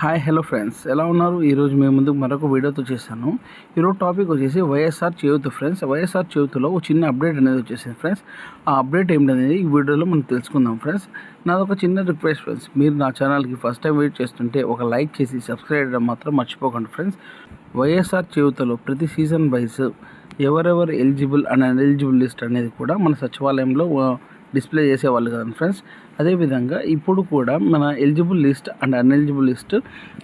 Hi hello friends, ఎలా ఉన్నారు? ఈరోజు మేము ముందుకు మరొక వీడియోతో చేశాను. ఈరోజు టాపిక్ వచ్చేసి వైఎస్ఆర్ చేయూత ఫ్రెండ్స్. వైఎస్ఆర్ చేయూతలో ఒక చిన్న అప్డేట్ అనేది వచ్చేసింది ఫ్రెండ్స్. ఆ అప్డేట్ ఏంటనేది ఈ వీడియోలో మనం తెలుసుకుందాం ఫ్రెండ్స్. నాదొక చిన్న రిక్వెస్ట్ ఫ్రెండ్స్, మీరు నా ఛానల్కి ఫస్ట్ టైం వెయిట్ చేస్తుంటే ఒక లైక్ చేసి సబ్స్క్రైబ్ చేయడం మాత్రం మర్చిపోకండి ఫ్రెండ్స్. వైఎస్ఆర్ చేయూతలో ప్రతి సీజన్ వైజ్ ఎవరెవరు ఎలిజిబుల్ అండ్ అన్ఎలిజిబుల్ లిస్ట్ అనేది కూడా మన సచివాలయంలో డిస్ప్లే చేసేవాళ్ళు కదండి ఫ్రెండ్స్. అదేవిధంగా ఇప్పుడు కూడా మన eligible list and ineligible list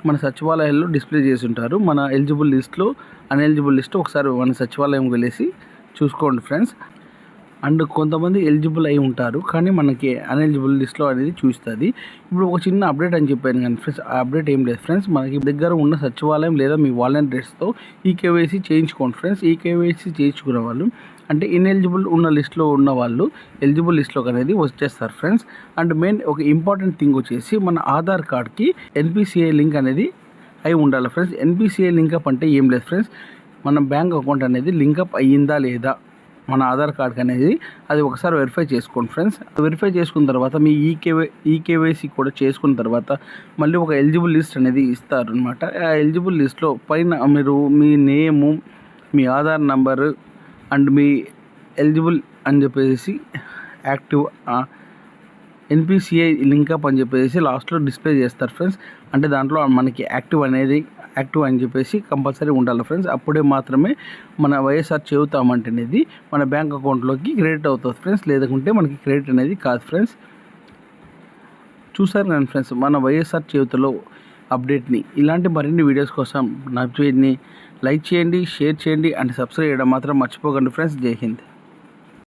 మన సచివాలయాల్లో డిస్ప్లే చేసి ఉంటారు. మన ఎలిజిబుల్ లిస్ట్లో అన్ఎలిజిబుల్ లిస్ట్ ఒకసారి మన సచివాలయం వెళ్ళేసి చూసుకోండి ఫ్రెండ్స్. అండ్ కొంతమంది ఎలిజిబుల్ అయి ఉంటారు, కానీ మనకి అన్ఎలిజిబుల్ లిస్ట్లో అనేది చూస్తుంది. ఇప్పుడు ఒక చిన్న అప్డేట్ అని చెప్పాను కానీ ఫ్రెండ్స్, ఆ అప్డేట్ ఏం లేదు ఫ్రెండ్స్. మనకి దగ్గర ఉన్న సచివాలయం లేదా మీ వాలంటీర్స్తో ఈకేవైసీ చేయించుకోండి ఫ్రెండ్స్. ఈకేవైసీ చేయించుకున్న వాళ్ళు అంటే ఇన్ఎలిజిబుల్ ఉన్న లిస్ట్లో ఉన్న వాళ్ళు ఎలిజిబుల్ లిస్ట్లోకి అనేది వచ్చేస్తారు ఫ్రెండ్స్. అండ్ మెయిన్ ఒక ఇంపార్టెంట్ థింగ్ వచ్చేసి మన ఆధార్ కార్డ్కి ఎన్పిసిఐ లింక్ అనేది అయి ఉండాలి ఫ్రెండ్స్. ఎన్పిసిఐ లింకప్ అంటే ఏం లేదు ఫ్రెండ్స్, మన బ్యాంక్ అకౌంట్ అనేది లింకప్ అయ్యిందా లేదా మన ఆధార్ కార్డ్కి అనేది అది ఒకసారి వెరిఫై చేసుకోండి ఫ్రెండ్స్. వెరిఫై చేసుకున్న తర్వాత మీ ఈకేవైసీ కూడా చేసుకున్న తర్వాత మళ్ళీ ఒక ఎలిజిబుల్ లిస్ట్ అనేది ఇస్తారు అనమాట. ఆ ఎలిజిబుల్ లిస్ట్లో పైన మీరు మీ నేము, మీ ఆధార్ నంబరు అండ్ మీ ఎలిజిబుల్ అని చెప్పేసి యాక్టివ్ ఎన్పిసిఐ లింకప్ అని చెప్పేసి లాస్ట్లో డిస్ప్లే చేస్తారు ఫ్రెండ్స్. అంటే దాంట్లో మనకి యాక్టివ్ అని చెప్పేసి కంపల్సరీ ఉండాలి ఫ్రెండ్స్. అప్పుడే మాత్రమే మన వైఎస్ఆర్ చేయూత అమౌంట్ అనేది మన బ్యాంక్ అకౌంట్లోకి క్రెడిట్ అవుతుంది ఫ్రెండ్స్. లేదంటే మనకి క్రెడిట్ అనేది కాదు ఫ్రెండ్స్. చూసారు కానీ ఫ్రెండ్స్, మన వైఎస్ఆర్ చేయూతలో అప్డేట్ని ఇలాంటి మరిన్ని వీడియోస్ కోసం నా పేజ్ని లైక్ చేయండి, షేర్ చేయండి అండ్ సబ్స్క్రైబ్ చేయడం మాత్రం మర్చిపోకండి ఫ్రెండ్స్. జై హింద్.